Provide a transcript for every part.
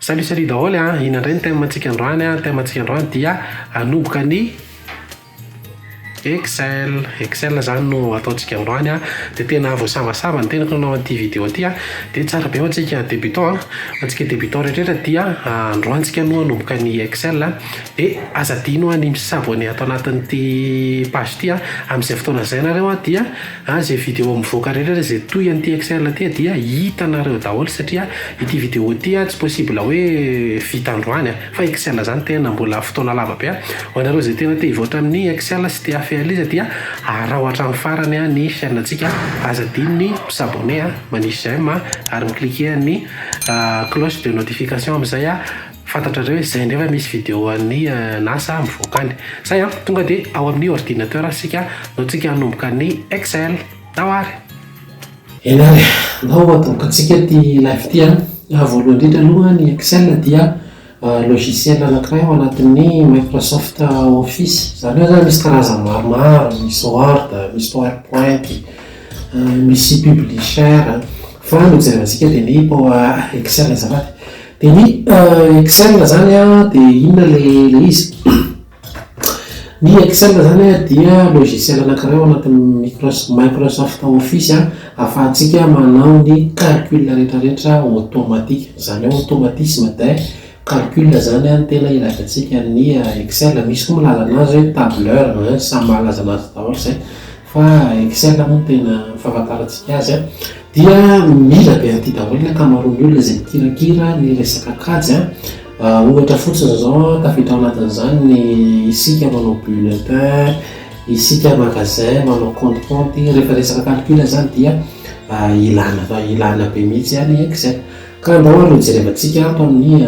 Salut daholo inandray ny thème-ntsika androany thème-ntsika androany dia anomboka ny Excel zany no ataontsika androany dia tena voasavasava ny tenako nanao an'ity vidéo ty dia tsara be ho antsika débutant antsika débutant rehetrarehetra dia androantsika no anomboka ny Excel dia azadino ny misabone atao anatin'ity page ty amin'izay fotoana izay nareo dia zay vidéo mivoaka rehetra zay toy an'ity Excel ty dia hitanareo daholo satria ity vidéo ty tsy possible hoe vita androany fa Excel zany tena mbola fotoana lava be ho anareo zay tena te hivoatra amin'ny Excel sy te afealiza dia raha hatrany farany ny chaîne-ntsika azadino ny s'abonner manisy j'aime ary mikliquer ny cloche de notification amin'izay fantatrareo hoe zay nefa misy vidéo an'ny nasa mivoaka any zay tonga dia ao amin'ny ordinateur sika no tsika hanomboka ny Excel tawary enary nao atomboka antsika ty live ty voalohany indrindra aloha ny Excel dia logiciel anankiray ao anatin'ny Microsoft Office zany hoe zany misy karazany maromaro, misy Word, misy PowerPoint, misy Publisher fa nojerevantsika dia ny Excel azafady dia ny Excel zany dia inona le izy ny Excel zany dia logiciel anankiray ao anatin'ny Microsoft Office ahafahantsika manao ny calcul rehetrarehetra automatique zany hoe automatisme de calcul zany tena ilavantsika ny Excel misy koa malaza anazy hoe tableur samy malaza anazy daholo zay fa Excel moa tena fahafantarantsika azy dia mila be an'ity daholo ny ankamaroan'ny olona zay mikirakira ny resaka kajy ohatra fotsiny zao tafiditra ao anatin'izany ny isika manao bulletin, isika magasin manao compte rehefa resaka calcul zany dia ilana be mihitsy ny Excel ka andao aloha jerevantsika ato amin'ny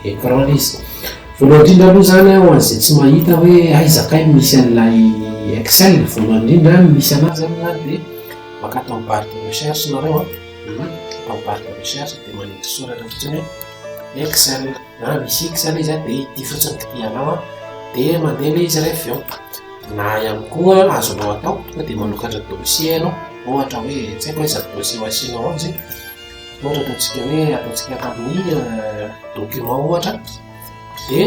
écran izy voalohany indrindra aloha zany ho an'izay tsy mahita hoe aizakay misy an'ilay Excel voalohany indrindra misy anazy zany dia maka atao barre de recherche nareo atao barre de recherche dia manindry soratra fotsiny hoe Excel misy Excel izy dia ity fotsiny kitianao dia mandeha izy rehefa eo na ihany koa azonao atao tonga dia manokatra dossier anao ohatra hoe tsy haiko hoe iza dossier ho asianao azy ohatra ataontsika hoe ataontsika tamin'ny document ohatra dia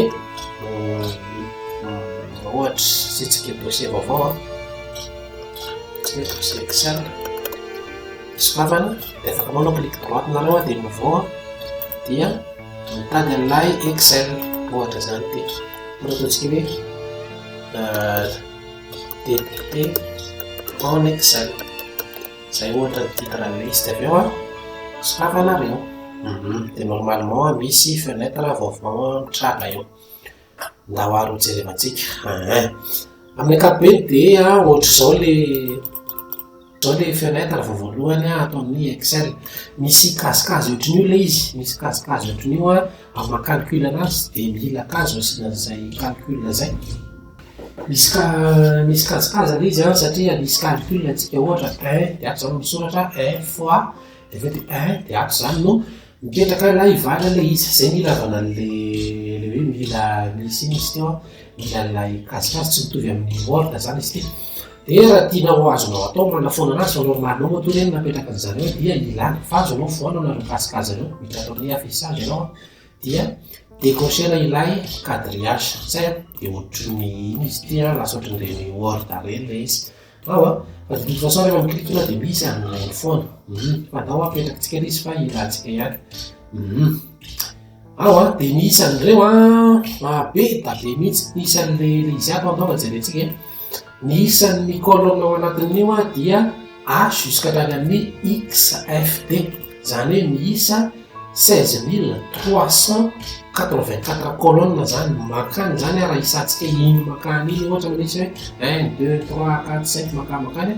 ohatra sitsika dossier vaovao dossier Excel sokafana dia afaka manao clic droite nareo dia nouveau dia mitady an'ilay Excel ohatra zany ty ohatra ataontsika hoe débuter en Excel zay ohatra ny titran'ilay liste avy eo sokafanareo dia normalement misy fenêtre vaovao mitranga eo ndaharo jerevantsika amin'ny ankapobeny dia ohatra zao le fenêtre voalohany ataon'ny Excel misy kazikazy ohatrin'io le izy misy kazikazy ohatrin'io amin'ny calcul anazy dia mila kazo asinazay calcul zay misy kazikazy le izy satria misy calcul antsika ohatra 1 dia ato zany misoratra 1 fois dia avy dia 1 dia ato zany no mipetraka la ivana le izy zay ny ilavana le hoe mila misy teo mila lay kazikazy tsy mitovy amin'ny Word zany izy ty dia raha tianao azonao atao manafona anazy fa normalement moa toy reny napetraka an'izany hoe dia ilana fa azonao foana nareo kazikazy anao mitratao ny affichage anao dia décrocher ilay quadrillage zay dia ohatrin'ny ino izy ty lasa ohatrin'ireny Word reny le izy fa de toute façon rehefa miklikina dia misy amin'ilay foana fa andao apetrakatsika izy fa ilantsika ihany dia misy an'ireo be da be mihitsy nisy an'le izy ato andao jerentsika ny isan'ny colonne ao anatin'io dia A jusqu'atrany amin'ny XFD zany hoe miisa 16384 colonne zany makany zany raha isantsika ino makany iny ohatra misy hoe 1 2 3 4 5 makany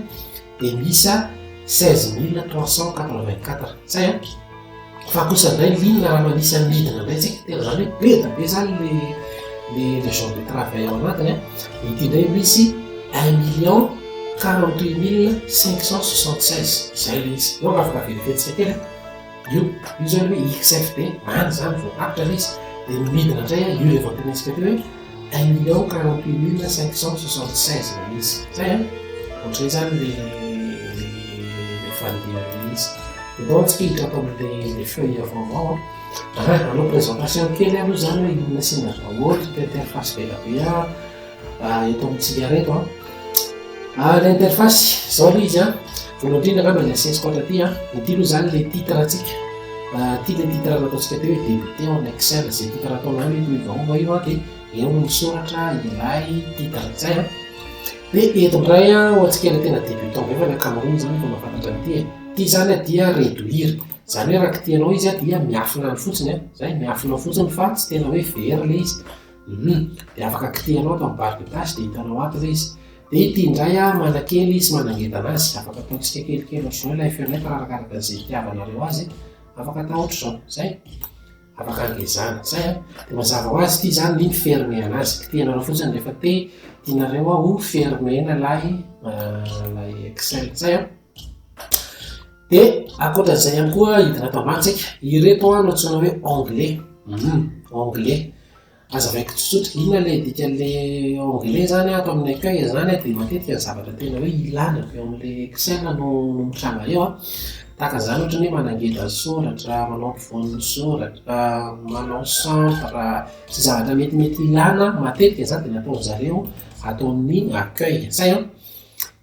dia miisa 16384 zay fa kosa indray linina raha manisy midina indray tsika tena zany hoe be da be zany le genre de travail ao anatiny ity indray misy 1 048 576 zay le izy eo afaka verifetsika kely io zany hoe XFD any zany voakaritra le izy dia midina indray io le vantenetsika teo hoe 1 048 576 le izy zay ohatra zany le fandeha le izy de dao antsika hiditra atao amin'le feuille vaovao anao présentation kely aloha zany hoe inona sy inona zao ohatra interface be eto amintsika reto l'interface zao aloha izy voalohany indrindra angamba ny asesiko ohatra ty ity aloha zany le titre atsika ty le titre nataontsika teo hoe débuté en Excel zay titre ataonany mivaova io dia eo no misoratra ilay titre zay dia eto ndray hoantsika le tena débutant efa ny ankamaroany zany efa mahafantatra an'ity ty zany dia réduire zany hoe raha kitianao izy dia miafina ny fotsiny zay miafina fotsiny fa tsy tena hoe very le izy dia afaka kitianao atao amin'ny barre de tâche dia hitanao ato le izy dia ity indray manakely sy manangentana azy afaka ataontsika kelikely ohatr'izao ilay fenêtre arakaraka izay itiavanareo azy afaka atao ohatr'izao zay afaka angezana zay dia mazava ho azy ity zany ny fermer anazy kitianareo fotsiny rehefa tianareo ho fermena lay Excel zay dia akoatran'izay ihany koa hidina ato ambantsika ireto no antsoina hoe onglet azavaiko tsotsotra inona le dika le onglet zany ato amin'ny accueil zany dia matetika ny zavatra tena hoe ilana eo amin'le Excel no mitranga eo tahaka zany ohatra hoe manangeda soratra manao ampovoan'ny soratra manao centre sy zavatra metimety ilana matetika zany dia nataony zareo atao amin'ny accueil zay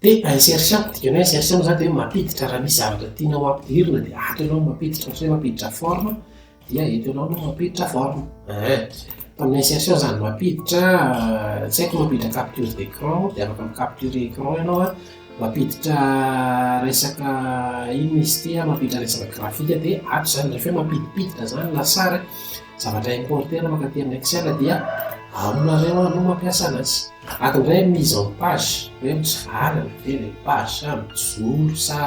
dia insertion dikany hoe insertion zany dia mampiditra raha misy zavatra tianao ampidirina dia ato ianao mampiditra ohatra hoe mampiditra forme dia eto ianao no mampiditra forme amin'ny insertion zany mampiditra tsy haiko mampiditra capture d'écran dia afaka micapturer écran ianao mampiditra resaka ino izy ty mampiditra resaka grafika dia ato zany rehefa mampidipiditra zany lasary zavatra importer makaty amin'ny Excel dia aminareo no mampiasa anazy ato indray mise en page hoe mitsivalana ve le page mijoro sa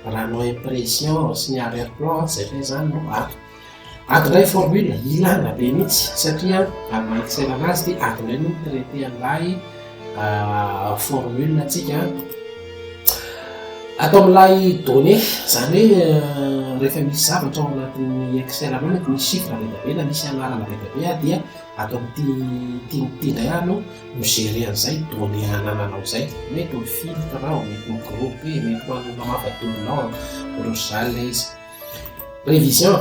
raha nao impression sy ny arrière-plan zay fe zany no ato indray formule ilana be mihitsy satria amin'ny Excel anazy dia ato indray no traité an'ilay formule atsika atao amin'ilay données zany hoe rehefa misy zavatra ao anatin'ny Excel anao mety misy chiffre be da be na misy anarana be da be dia atao amin'ity indray no migérer an'izay données anananao zay mety ho filtre ao mety ho groupe mety ho mamafadolonao ohatr'izany le izy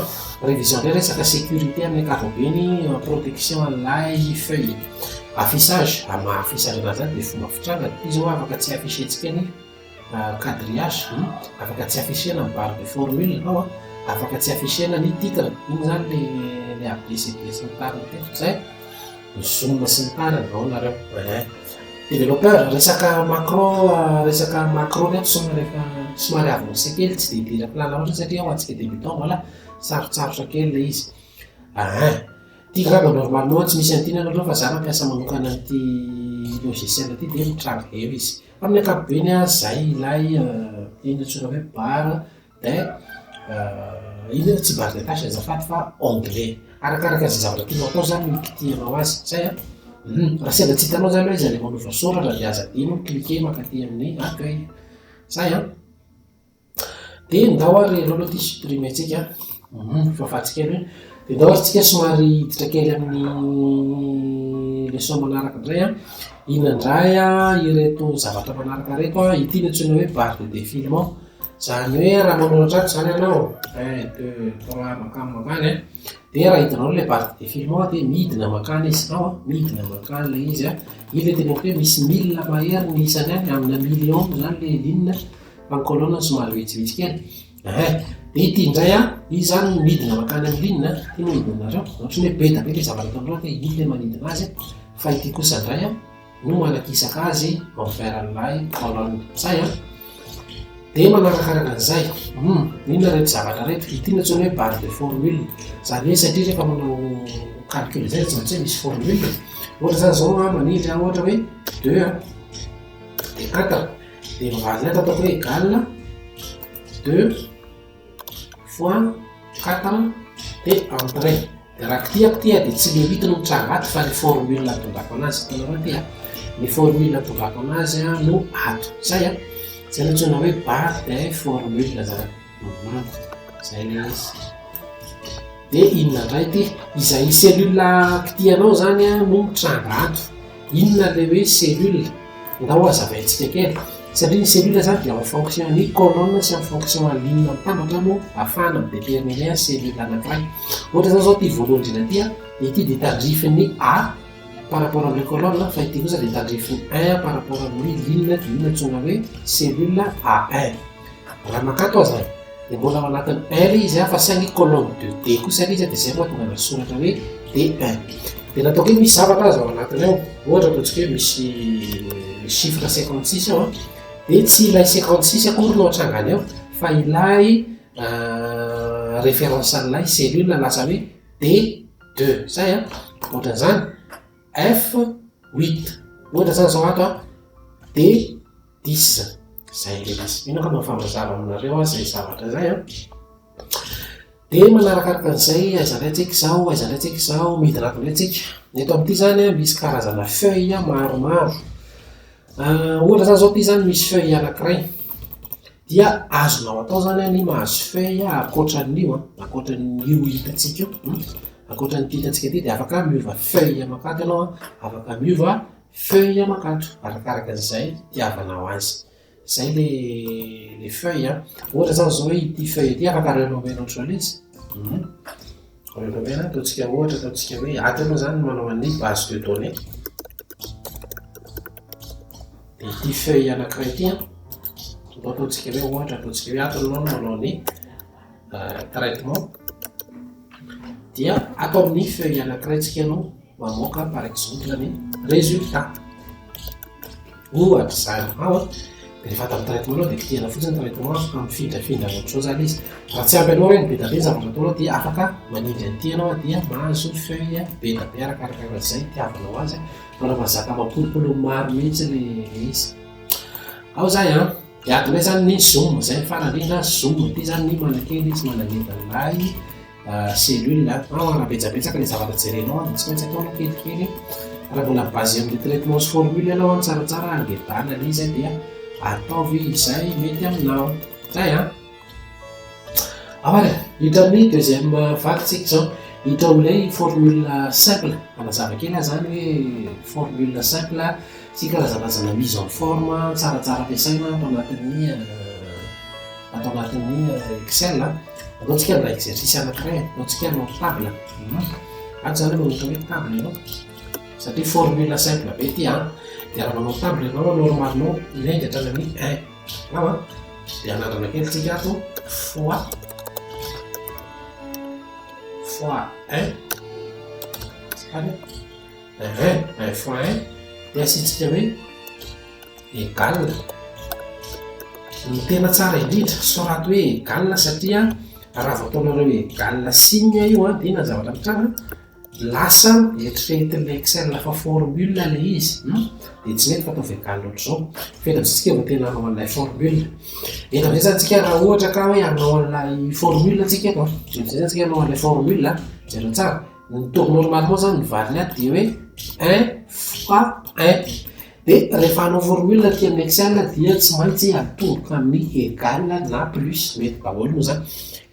révision ndray resaka sécurité amin'ny ankapobeny protection an'ilay feuille affichage maha-affichage anazy zany dia fomba fitranga ty zao afaka tsy affichentsika ny quadrillage afaka tsy affichena ny barre de formule ao afaka tsy affichena ny titre iny zany le ABCD sy ny tariny teto zay zoom sy ny tariny ao nareo développeur resaka macro neto somary avancé kely tsy dia idirako lala oatra satria ho antsika débutant mbola sarotsarotra kely le izy ty graba normalement tsy misy an'ity nanareo fa za mampiasa manokana an'ity logiciel ty dia mitranga eo izy amin'ny ankapobeny zay ilay iny antsoina hoe barre dia iny tsy barre de tâche azafady fa onglet arakaraka zay zavatra tianao atao zany mikitianao azy zay raha sendra tsy hitanao zany hoe izy le manova soratra dia aza dino cliquer makaty amin'ny accueil zay dia ndao ary aloha ty supprimer tsika fahafatsika eny dia ndao ary tsika somary hiditra kely amin'ny leçon manaraka indray inandray ireto zavatra manaraka reto ity ny antsoina hoe barre de défilement zany hoe raha manoratra ato zany ianao 1 2 3 makany dia raha hitanao le barre de défilement dia midina makany izy midina makany le izy iny le tena hoe misy 1000 mahery ny isany amina million zany le ligne fa ny colonne somary vitsivitsy kely dia ity indray izy zany midina makany amin'ny ligne ty no midinareo ohatra hoe be da be le zavatra ataonareo dia iny le manidina azy fa ity kosa indray no manakisaka azy envers an'ilay colonne zay dia manarakaraka an'izay inona reto zavatra reto ity no antsoina hoe barre de formule zany hoe satria rehefa manao calcul zay tsy maintsy hoe misy formule ohatra zany zao manindry ohatra hoe 2 dia 4 dia mivalina ato ataoko hoe égale 2 fois 4 dia entrée dia raha kitiako ty dia tsy le 8 no mitranga ato fa ny formule atongako anazy tanareo ty ny formule atongako anazy no ato zay zay antsoina hoe barre de formule zany zay le izy dia inona indray ty izay cellule kitianao zany no mitranga ato inona le hoe cellule ndao azavaintsika kely satria ny cellule zany dia amin'ny fonction ny colonne sy amin'ny fonction ligne mitambatra no ahafahana midéterminer ny cellule anankiray. Ohatra zany zao ty voalohany indrindra ty a, ity dia tandrifiny A par rapport amin'ny colonne, fa ity kosa dia tandrifiny 1 par rapport amin'ny ligne dia antsoina hoe cellule A1. Raha makato azy zany dia mbola ao anatin'ny 1 ilay izy fa saingy colonne de D kosa ilay izy dia zay mahatonga ana soratra hoe D1. Dia nataoko hoe misy zavatra azy ao anatiny ao, ohatra ataontsika hoe misy chiffre 56 ao dia tsy ilay 56 akory no atrangany ao fa ilay référence an'ilay cellule lasa hoe D2 zay a. Ohatran'izany F8 ohatra zany zao ato a D10 zay le izy. Ino ka mafamazava aminareo a zay zavatra zay a. Dia manarakaraka an'izay aiza indraiky izao midina ato indray tsika. Eto amin'ity zany misy karazana feuille maromaro. Ohatra zany zao ity zany misy feuille anankiray dia azonao atao zany ny mahazo feuille akoatran'io akoatran'io hitantsika io, akoatran'ity hitantsika ity dia afaka miova feuille makato ianao, afaka miova feuille makato arakaraka an'izay tiavanao azy. Zay le feuille. Ohatra zany zao hoe ity feuille ity afaka renomena ohatr'izao izy. Renomena ataontsika ohatra ataontsika hoe ato ianao zany manao an'ny base de données. Dia ity feuille anankiray ity ataontsika hoe ohatra ataontsika hoe ato ianao manao ny traitement. Dia ato amin'ny feuille anankiray tsika ianao mamoaka par exemple ny résultat. Ohatra zany ao rehefa atao amin'ny traitement anao dia kitihana fotsiny traitement afaka mifindrafindra ohatr'izao zany izy. Raha tsy ampy anao reny be da be zavatra ataonao dia afaka manindry an'ity ianao dia mahazo feuille be da be arakaraka an'izay tiavanao azy. Raha mazaka mampolopolo maro mihitsy le izy. Ao zay a, dia ato indray zany ny zoom, zay ny farany indrindra zoom. Ity zany ny manakely izy manangety an'ilay cellule. Raha betsabetsaka le zavatra jerenao dia tsy maintsy ataonao kelikely. Raha mbola basé amin'ny traitement sy formule ianao tsaratsara angedana le izy dia ataovy izay mety aminao. Zay a. Ary hiditra amin'ny deuxième vaguentsika zao, hiditra amin'ilay formule simple. Mazava kely zany hoe formule simple sy karazana mise en forme tsaratsara ampiasaina atao anatin'ny Excel. Ataontsika na exercice anankiray, ataontsika na table. Ato zany no ohatra hoe table ianao satria formule simple be ity a. Dia raha manao table ianao normalement ilainga hatrany 1 ao dia anarana kely tsika ato fois 1 1 fois 1 dia asitsika hoe égal. Ny tena tsara indrindra sorato hoe égal satria raha vao ataonareo égal signe io dia na zavatra mitranga lasa eritreretin'ilay Excel fa formule le izy dia tsy mety fa ataovy égal ohatr'izao. Fetratsika vao tena hanao an'ilay formule. Eto amin'izay zany tsika raha ohatra ka hoe hanao an'ilay formule antsika eto amin'izay zany tsika hanao an'ilay formule jereo tsara. Ny toko normalement zany ny valiny ato dia hoe 1 fois 1. Dia rehefa hanao formule aty amin'ny Excel dia tsy maintsy atoroka amin'ny égal na plus mety daholo moa zany.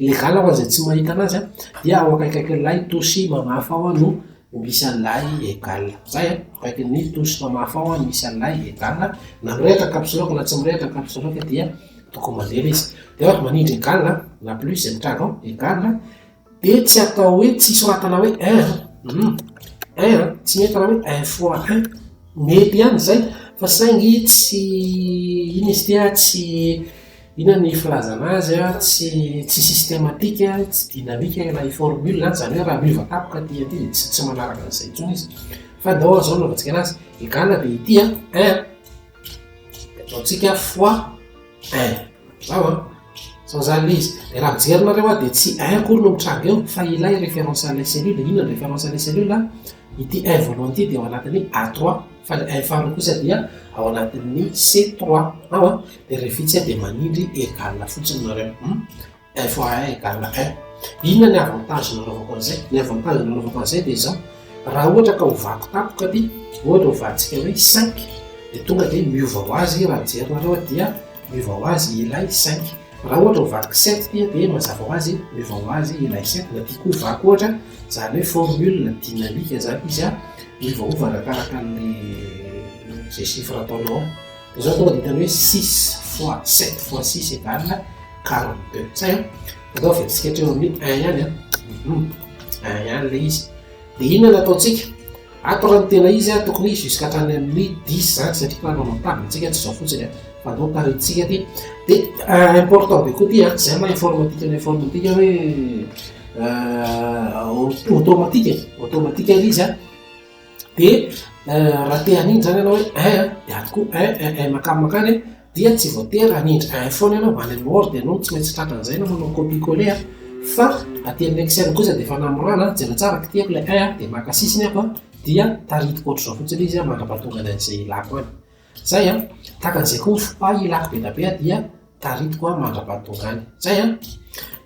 Égal ho an'izay tsy mahita anazy dia ao akaikaikin'ilay tosy mamafa ao no misy an'ilay égal. Zay akaikin'ny tosy mamafa ao no misy an'ilay égal. Na mirehitra kapsoloka na tsy mirehitra kapsoloka dia tokony mandeha izy. Dia ohatra manindry égal na plus zay mitranga ao égal dia tsy atao hoe tsy soratana hoe 1 tsy mety raha hoe 1 fois 1 mety ihany zay fa saingy tsy ino izy tia tsy ina ny filazana azy tsy systématique tsy dynamique ilay formule zany hoe raha miova tapoka ty aty dia tsy manaraka an'izay intsony izy. Fa daholo zao nanaovantsika anazy égal dia ity 1 ataontsika fois 1 zao sao zany izy. Dia raha mijerinareo dia tsy 1 akory no mitranga eo fa ilay référence an'ilay cellule. Ino ny référence an'ilay cellule ity 1 voalohany ity dia ao anatin'ny A3 fa le 1 faharoa kosa dia ao anatin'ny C3 ao dia refitsy dia manindry égal fotsiny nareo 1 fois 1 égal 1. Inona ny avantage nanaovako an'izay? Ny avantage nanaovako an'izay dia izao, raha ohatra ka ho vaky tapoka ty ohatra ho vatsika hoe 5 dia tonga dia miova ho azy raha jerinareo dia miova ho azy ilay 5. Raha ohatra ho vaky 7 ty dia mazava ho azy miova ho azy ilay 7. Na tiako ho vaky ohatra zany hoe formule dynamique zany izy miova arakaraka an'ilay zay chiffre ataonao dia zao tonga dia hitany hoe 6 fois 7 fois 6 égale 42 zay atao vetisika hatreo amin'ny 1 ihany 1 ihany le izy dia inona no ataontsika ato raha ny tena izy tokony jusqu'à hatrany amin'ny 10 zany satria raha manao tabletsika tsy zao fotsiny fa andao taretintsika ty dia important be koa ty zay ma informatique hoe automatique le izy dia raha te hanindry zany ianao hoe 1 dia atoko 1 makany dia tsy voatery hanindry 1 foana ianao manemord ianao tsy maintsy tratran'izay ianao manao copie coller fa aty amin'ny Excel kosa dia efa namorana jero tsara kitiako ilay 1 dia maka 6 ny ako dia taritiko ohatr'izao fotsiny izy mandrapatonga an'izay ilako any zay takan'izay koa fopa ilako be da be dia taritiko mandrapatonga any zay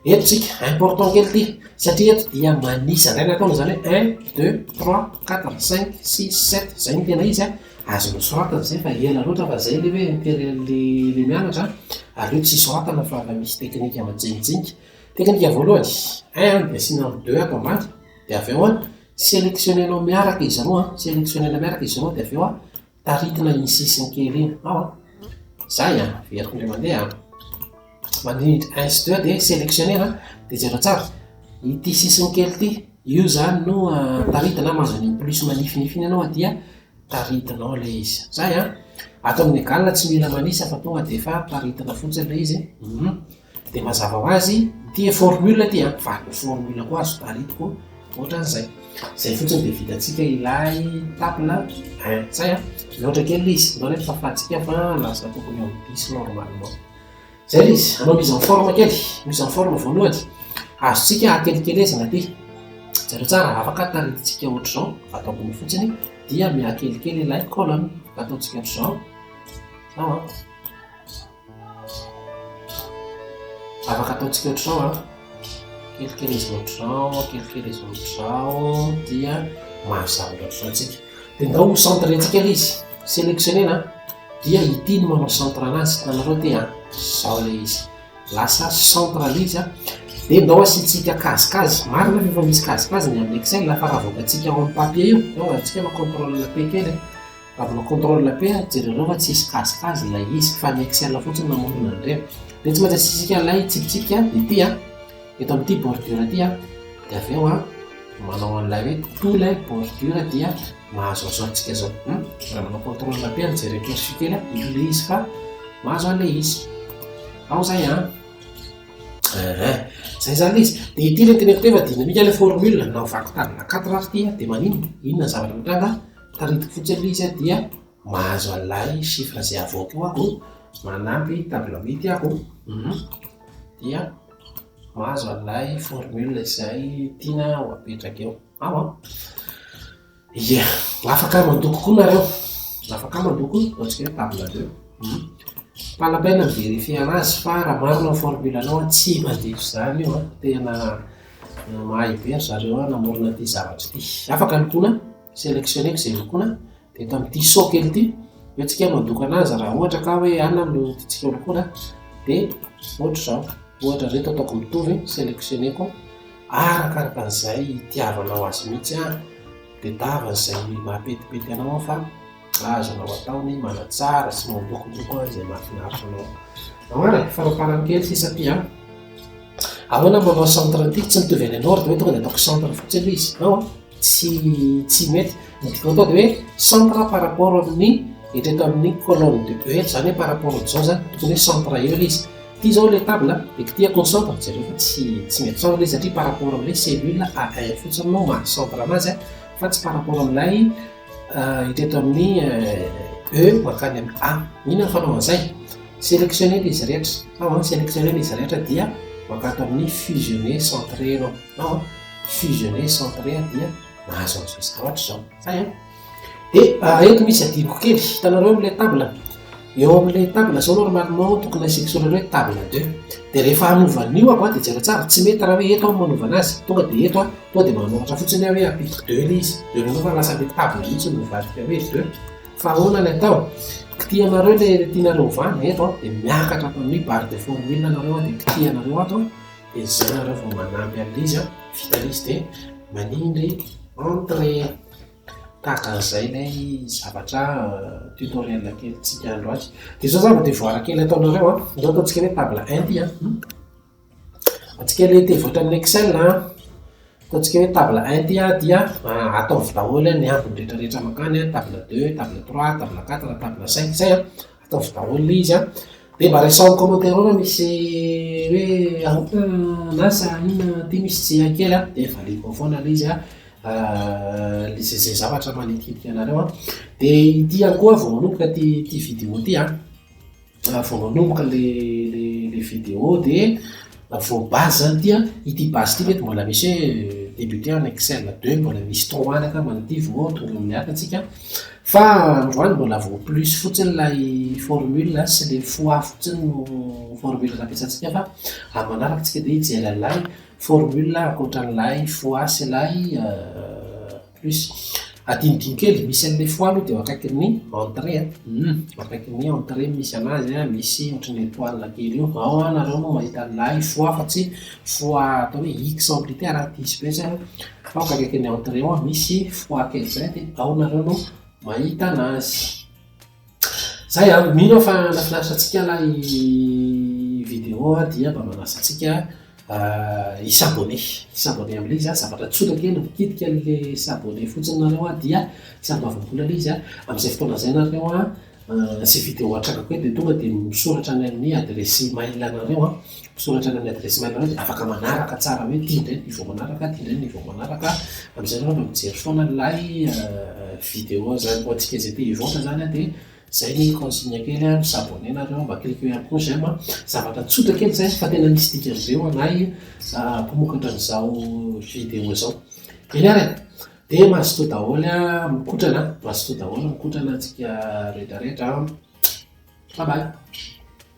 eto tsika important kely ty satria eto dia manisa zay nataona zany hoe 1 2 3 4 5 6 7 zay ny tena izy azonao soratana zay fa ela loatra fa zay le hoe imperialle mianatra ary eo tsy soratana fa misy teknika majinijinika teknika voalohany 1 dia asina 2 ato ambany dia avy eo sélectionnenao miaraka izy roa sélectionnena miaraka izy roa dia avy eo taritina iny sisiny kely iny zay veriko indray mandeha manindry 1 sy 2 dia sélectionnena dia jero tsara ity sisiny kely ty io zany no taritina mazony plus manifinifiny ianao dia taritinao le izy zay ato amin'ny égal tsy mila manisa fa tonga dia efa taritina fotsiny le izy dia mazava ho azy ty formule ty fa formule koa azo taritiko ohatran'izay zay fotsiny dia vitatsika ilay table zay loatra kely izy ndao rehefa fahatsika fa lasa tokony eo bisy normalement zay le izy anao mise en forme kely mise en forme voalohany azotsika akelikelezana ty jero tsara afaka tarititsika ohatr'izao ataokony fotsiny dia miakelikely ilay colonne ataontsika ohatr'izao afaka ataontsika ohatr'izao kelikelezy ohatr'izao dia mahazavatra ohatr'izao tsika dia ndao centrentsika le izy sélectionnena dia ity no manao centre anazy tanareo ty zao le izy lasa centralize dia ndao asitsika kazikazy marina fa efa misy kazikazy ny amin'ny Excel lafa raha voakatsika ao amin'ny papier io atsika ma contrôle la P kely raha vona contrôle la P jereo fa tsy isy kazikazy lay izy fa ny Excel fotsiny namorona andreo dia tsy maintsy asisika lay tsipitsipika dia ty eto amin'ity bordure ty dia avy eo manao an'ilay hoe tout lay bordure dia mahazo azotsika zao raha manao contrôle la P jereko ersy kely ile izy fa mahazo an'le izy ao zay zay zany izy dia ity le teneko te fa dynamique le formule nao vaky tadina 4 ary ty dia manino inona zavatra mitranga taritiko fotsiny le izy dia mahazo an'ilay chiffre zay avoaka eo ako manampy table mity ako dia mahazo an'ilay formule zay tiana ho apetraka eo ia afaka mandoko koa nareo afaka mandoko ohatsika hoe table 2 palabaina mivérifie anazy fa raha marina ny formule anao tsy mandevo zany io tena mahay be ry zareo namorona ty zavatra ty afaka lokoana sélectionneko zay lokoana dia eto amin'ity saut kely ty eo tsika mandoko anazy raha ohatra ka hoe anona no tiantsika lokoana dia ohatr'izao ohatra reto ataoko mitovy sélectionneko arakaraka an'izay tiavanao azy mihitsy dia davan'izay mahapetipety anao fa azonao ataony manatsara sy mandokondoko zay mahafinaritra anao faraparany kely sisa ty ahoana manao centre ty tsy mitovy any anord hoe tonga dia ataoko centre fotsiny izy tsy mety midiko atao dia hoe centre par rapport amin'ny etreto amin'ny colonne de E zany hoe par rapport am'izao zany tokony hoe centre eo le izy ty zao le table dia kitiako ny centre jereo fa tsy mety centre le satria par rapport amin'ilay cellule A1 fotsiny no mahacentre anazy fa tsy par rapport amin'ilay hitreto amin'ny E makany amin'ny A inona ny fanaovan'izay sélectionner izy rehetra sélectionner izy rehetra dia makato amin'ny fusionner centré anao fusionner centré dia mahazo an'izao zavatra zao zay dia eto misy adiniko kely hitanareo amin'ilay table eo amin'ilay table zao normalement tokony aseksonareo hoe table 2 dia rehefa hanovan'io ako dia jera tsara tsy mety raha hoe eto manova azy tonga dia eto tonga dia manoratra fotsiny hoe apiko 2 le izy dia fa lasa le table mihitsy no mivadika hoe 2 fa ahoana ny atao kitianareo le tianareo vany eto dia miakatra ato amin'ny barre de formule nareo dia kitianareo ato dia zay nareo vao manampy amin'izy vita izy dia manindry entrée tahak'izay ilay zavatra tutoriel kely tsika androany dia zao zany devoara kely ataonareo a zao ataontsika hoe table 1 ty a atsika ilay tevoatra amin'ny Excel ataontsika hoe table 1 ty a dia ataovy daholo ny ambiny rehetrarehetra makany a table 2 table 3 table 4 table 5 zay a ataovy daholo ilay izy a dia mba raisao amin'ny commentaire ao misy hoe nasa inona ty misy tsy kely a dia valiko foana ilay izy a zay zavatra manitikitika anareo a dia ity ihany koa vao manomboka ty vidéo ty a vao manomboka le vidéo dia vao base zany ty a ity base ty mety mbola misy hoe débuté en Excel 2 mbola misy toanaka manity vao tonga amin'ny akatsika fa androany mbola vao plus fotsiny lay formule sy le fois fotsiny no formule nampiasantsika fa manaraka tsika dia hijery an'ilay formule akoatran'ilay fois sy lay plus adinidiny kely misy an'ilay fois aloha dia akaiky ny entrée akaiky ny entrée misy anazy misy ohatrany étoile kely io ao anareo no mahita an'ilay fois fa tsy fois atao hoe x amplitaire tisy be zay fa akaiky ny entrée ao misy fois kely zay dia ao nareo no mahita anazy zay a mino fa nafinaritra lay vidéo dia mba manasa antsika isabone amin'ilay izy zavatra tsotra kely mikitika le sabone fotsiny nareo dia sambavambola ilay izy amin'izay fotoana zay nareo sy vidéo atragako hoe dia tonga dia misoratra ny amin'ny adresse mail nareo misoratra ny amin'ny adresse mail nareo dia afaka manaraka tsara hoe tia indray ny vao manaraka tia indray ny vao manaraka amin'izay nareo mba mijery foana lay vidéo zany ho antsika zay te hivoaka zany dia zay ny consigne kely misabone nareo mba cliquer ihany koa zay zavatra tsotra kely zay fa tena misy dikan'izay anay mpamokatra n'izao vidéo zao eny ary dia mazotoa daholo mikotrana antsika rehetrarehetra bye bye